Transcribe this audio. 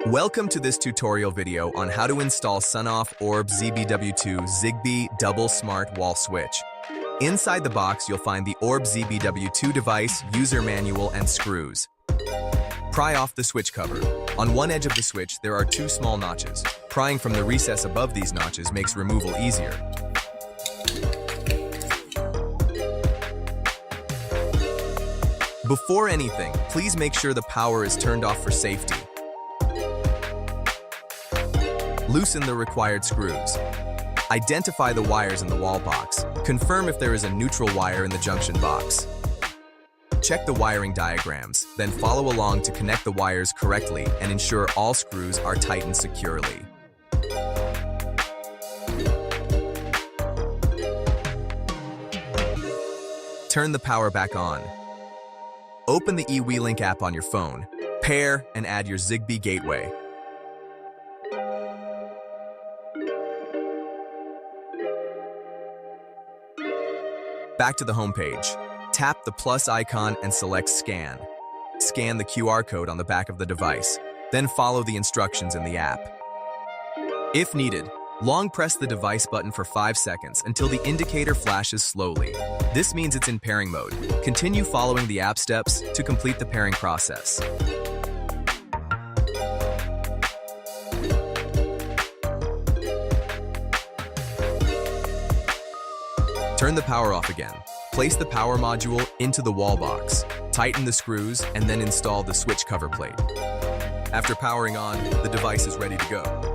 Welcome to this tutorial video on how to install SONOFF Orb ZBW2 Zigbee Double Smart Wall Switch. Inside the box, you'll find the Orb ZBW2 device, user manual, and screws. Pry off the switch cover. On one edge of the switch, there are two small notches. Prying from the recess above these notches makes removal easier. Before anything, please make sure the power is turned off for safety. Loosen the required screws. Identify the wires in the wall box. Confirm if there is a neutral wire in the junction box. Check the wiring diagrams, then follow along to connect the wires correctly and ensure all screws are tightened securely. Turn the power back on. Open the eWeLink app on your phone. Pair and add your Zigbee gateway. Back to the home page. Tap the plus icon and select Scan. Scan the QR code on the back of the device. Then follow the instructions in the app. If needed, long press the device button for 5 seconds until the indicator flashes slowly. This means it's in pairing mode. Continue following the app steps to complete the pairing process. Turn the power off again. Place the power module into the wall box. Tighten the screws and then install the switch cover plate. After powering on, the device is ready to go.